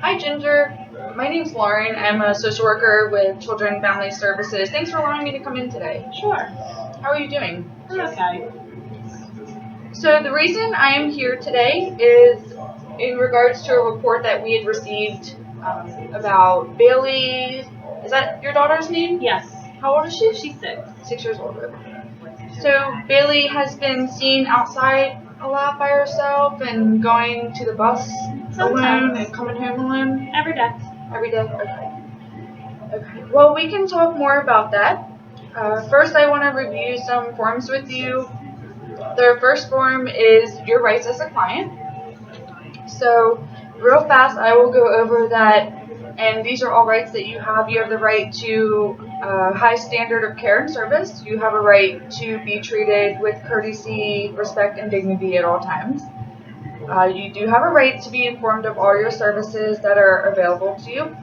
Hi, Ginger. My name's Lauren. I'm a social worker with Children and Family Services. Thanks for allowing me to come in today. Sure. How are you doing? I'm okay. So the reason I am here today is in regards to a report that we had received about Bailey. Is that your daughter's name? Yes. How old is she? She's 6. 6 years old. So Bailey has been seen outside a lot by herself and going to the bus alone and coming home alone Every day. every day. Okay. Well, we can talk more about that. First, I want to review some forms with you. The first form is your rights as a client. So, real fast, I will go over that. And these are all rights that you have. You have the right to high standard of care and service. You have a right to be treated with courtesy, respect, and dignity at all times. You do have a right to be informed of all your services that are available to you.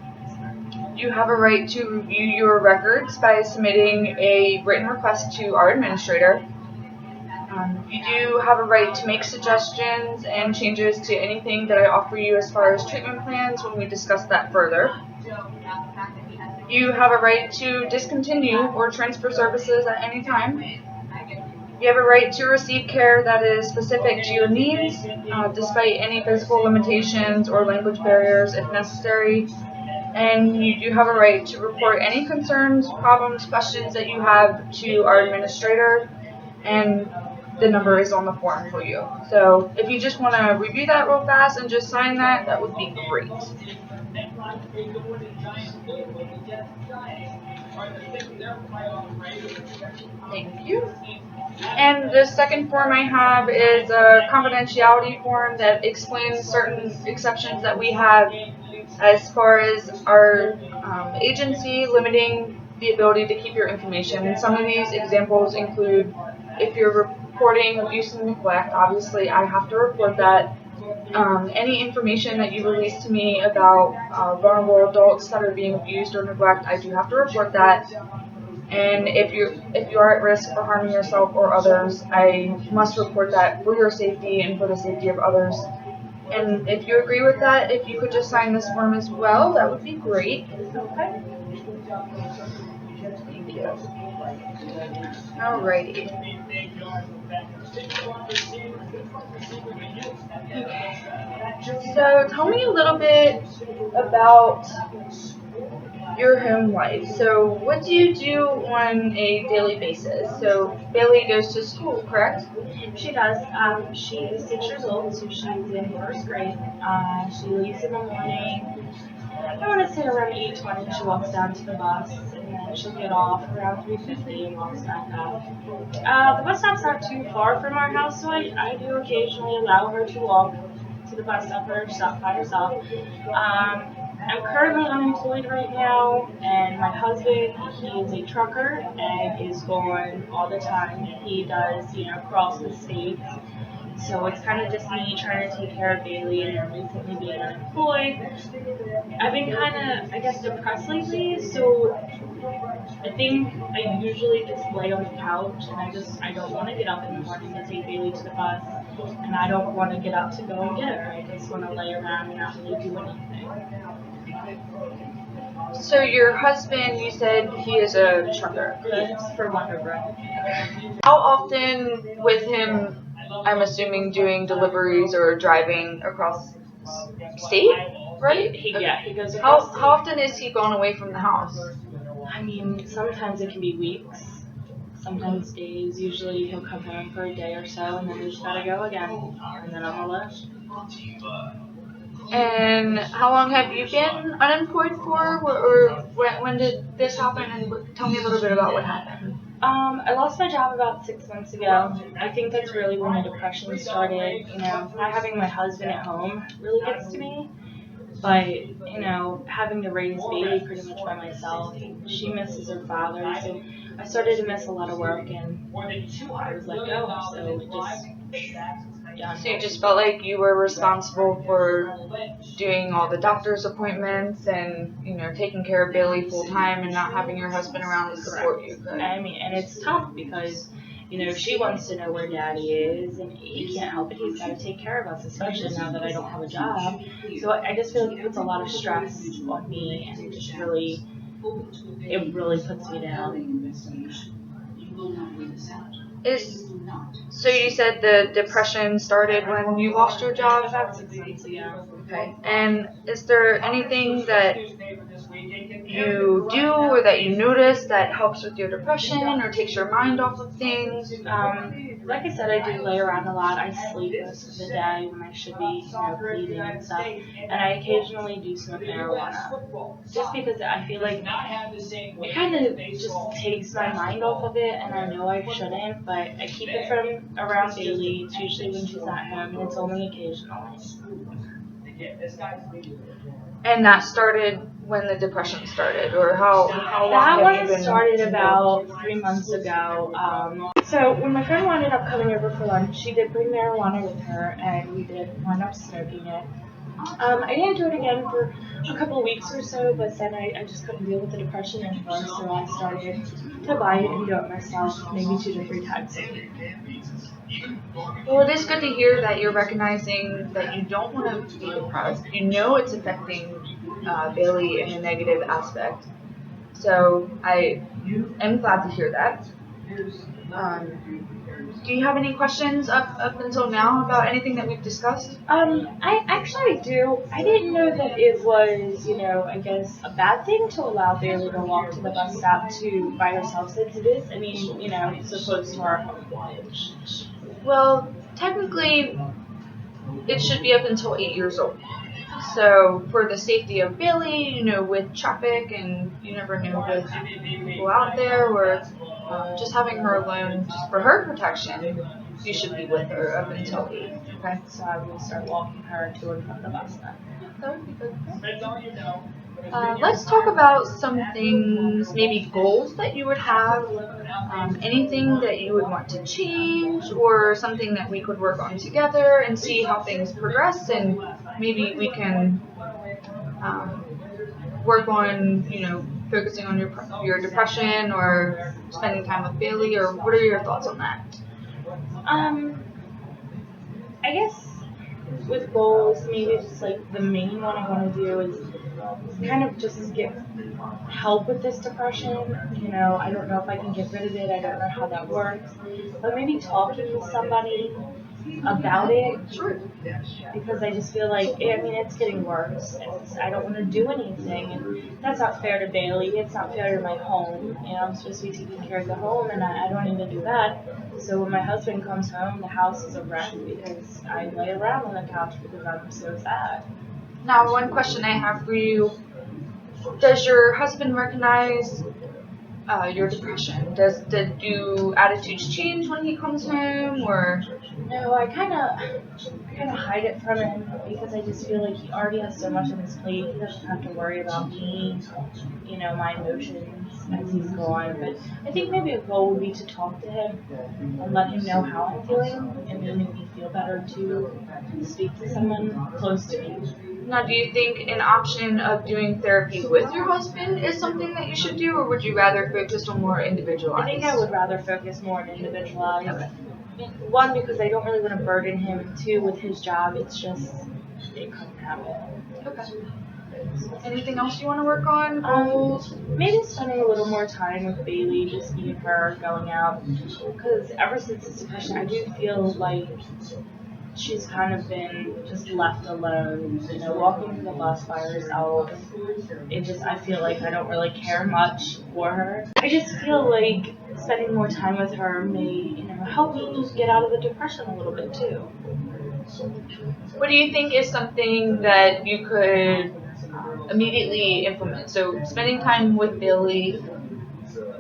You have a right to review your records by submitting a written request to our administrator. You do have a right to make suggestions and changes to anything that I offer you as far as treatment plans when we discuss that further. You have a right to discontinue or transfer services at any time. You have a right to receive care that is specific to your needs, despite any physical limitations or language barriers if necessary. And you do have a right to report any concerns, problems, questions that you have to our administrator, and the number is on the form for you. So if you just want to review that real fast and just sign that, that would be great. Thank you. And the second form I have is a confidentiality form that explains certain exceptions that we have as far as our agency limiting the ability to keep your information. And some of these examples include if you're reporting abuse and neglect, obviously I have to report that. Any information that you release to me about vulnerable adults that are being abused or neglected, I do have to report that. And if you are at risk for harming yourself or others, I must report that for your safety and for the safety of others. And if you agree with that, if you could just sign this form as well, that would be great. Okay. Thank you. Alrighty. So tell me a little bit about your home life. So what do you do on a daily basis? So Bailey goes to school, correct? She does. She's 6 years old, so she's in first grade. She leaves in the morning. I want to say around 8:20. She walks down to the bus, and then she'll get off around 3:50 and walks back up. The bus stop's not too far from our house, so I do occasionally allow her to walk to the bus stop by herself. I'm currently unemployed right now, and my husband, he is a trucker and is gone all the time. He does, cross the states. So it's kind of just me trying to take care of Bailey and recently being unemployed. I've been kind of, I guess, depressed lately, so I think I usually just lay on the couch and I don't want to get up in the morning to take Bailey to the bus, and I don't want to get up to go and get her. I just want to lay around and not really do anything. So your husband, you said he is a trucker. That's for Wonder Bread. How often with him, I'm assuming doing deliveries or driving across state, right? He goes How across. often is he gone away from the house? I mean, sometimes it can be weeks, sometimes days. Usually he'll come home for a day or so, and then we just gotta go again, and then I'm all left. And how long have you been unemployed for, or when did this happen? And tell me a little bit about what happened. I lost my job about 6 months ago. I think that's really when my depression started. Not having my husband at home really gets to me. But, having to raise Bailey pretty much by myself, she misses her father, so I started to miss a lot of work, and I was let go, so it just, yeah. So you just felt like you were responsible for doing all the doctor's appointments and, taking care of Bailey full time and not having your husband around to support you. I mean, and it's tough because She wants to know where daddy is, and he can't help it. He's got to take care of us, especially now that I don't have a job. So I just feel like it puts a lot of stress on me, and it really puts me down. So you said the depression started when you lost your job? About 6 months ago. Okay. And is there anything that you do or that you notice that helps with your depression or takes your mind off of things? Like I said, I do lay around a lot. I sleep most of the day when I should be, cleaning and stuff. And I occasionally do smoke marijuana. Just because I feel like it kind of just takes my mind off of it, and I know I shouldn't, but I keep it from around Bailey. It's usually when she's not home, and it's only occasionally. And that started when the depression started, or how long That have you one been? started about 3 months ago. So when my friend ended up coming over for lunch, she did bring marijuana with her, and we did wind up smoking it. I didn't do it again for a couple of weeks or so, but then I just couldn't deal with the depression anymore, so I started to buy it and do it myself, maybe 2 to 3 times a week. Well, it is good to hear that you're recognizing that you don't want to be depressed. You know it's affecting Bailey in a negative aspect. So I am glad to hear that. Do you have any questions up until now about anything that we've discussed? I actually do. I didn't know that it was, I guess a bad thing to allow Bailey to walk to the bus stop by herself since it is, supposed to our home. Well, technically, it should be up until 8 years old. So for the safety of Bailey, with traffic, and you never know with people out there, or just having her alone, just for her protection, you should be with her up until 8. Okay. So I will start walking her to and from the bus then. That would be good. Let's talk about some things, maybe goals that you would have, anything that you would want to change, or something that we could work on together and see how things progress, and maybe we can work on, focusing on your depression or spending time with Bailey, or what are your thoughts on that? I guess with goals, maybe just like the main one I want to do is kind of just get help with this depression. I don't know if I can get rid of it. I don't know how that works. But maybe talking to somebody about it. Sure. Because I just feel like, it's getting worse. I don't want to do anything. And that's not fair to Bailey. It's not fair to my home. I'm supposed to be taking care of the home, and I don't even do that. So when my husband comes home, the house is a wreck because I lay around on the couch because I'm so sad. Now, one question I have for you: does your husband recognize your depression? Do attitudes change when he comes home, or? No, I kind of hide it from him because I just feel like he already has so much on his plate. He doesn't have to worry about me, my emotions as he's gone. But I think maybe a goal would be to talk to him and let him know how I'm feeling, and then make me feel better to speak to someone close to me. Now, do you think an option of doing therapy with your husband is something that you should do, or would you rather focus on more individualized? I think I would rather focus more on individualized. Okay. One, because I don't really want to burden him. 2, with his job, it couldn't happen. Okay. Anything else you want to work on? Goals? Maybe spending a little more time with Bailey, just me and her, going out. Because ever since this depression, I do feel like she's kind of been just left alone, walking to the bus by herself. I feel like I don't really care much for her. I just feel like spending more time with her may, help me get out of the depression a little bit too. What do you think is something that you could immediately implement? So spending time with Bailey,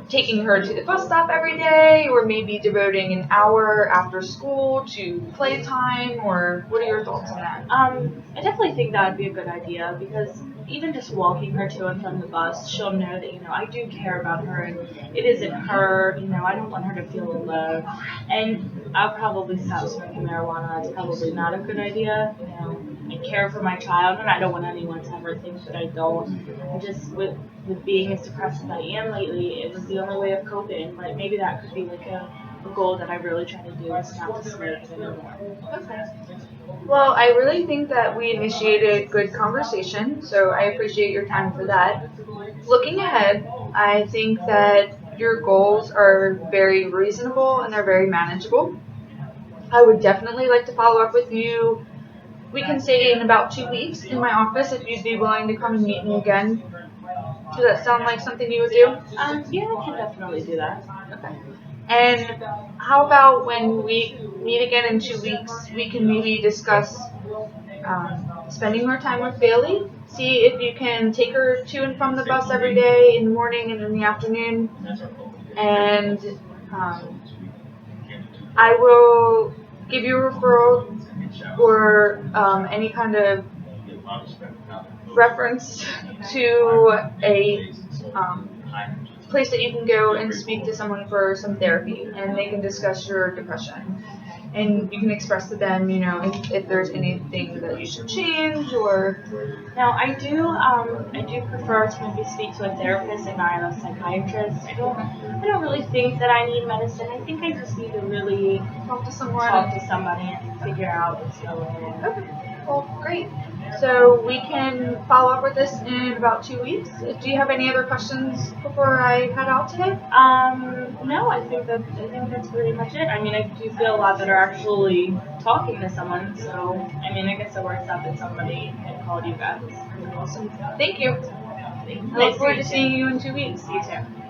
taking her to the bus stop every day, or maybe devoting an hour after school to playtime, or what are your thoughts on that? I definitely think that would be a good idea, because even just walking her to and from the bus, she'll know that, I do care about her, and it isn't her, I don't want her to feel alone. And I'll probably stop smoking marijuana. It's probably not a good idea. I care for my child, and I don't want anyone to ever think that I don't. I just, with being as depressed as I am lately, it was the only way of coping. But maybe that could be like a goal that I really try to do is not to smoke anymore. Okay. Well, I really think that we initiated good conversation, so I appreciate your time for that. Looking ahead, I think that your goals are very reasonable and they're very manageable. I would definitely like to follow up with you. We can say in about 2 weeks in my office if you'd be willing to come and meet me again. Does that sound like something you would do? Yeah, I can definitely do that. Okay. And how about when we meet again in 2 weeks, we can maybe discuss spending more time with Bailey? See if you can take her to and from the bus every day in the morning and in the afternoon. And I will give you a referral or any kind of reference to a place that you can go and speak to someone for some therapy, and they can discuss your depression. And you can express to them, if there's anything that you should change or. Now, I do prefer to maybe speak to a therapist and not a psychiatrist. I don't really think that I need medicine. I think I just need to really Talk to someone. talk to somebody and figure out what's going on. Okay. Well, great. So we can follow up with this in about 2 weeks. Do you have any other questions before I head out today? No, I think that's pretty much it. I mean, I do feel a lot better actually talking to someone. So, I mean, I guess it works out that somebody had called you guys. Awesome. Thank you. I look forward to seeing you in 2 weeks. You too.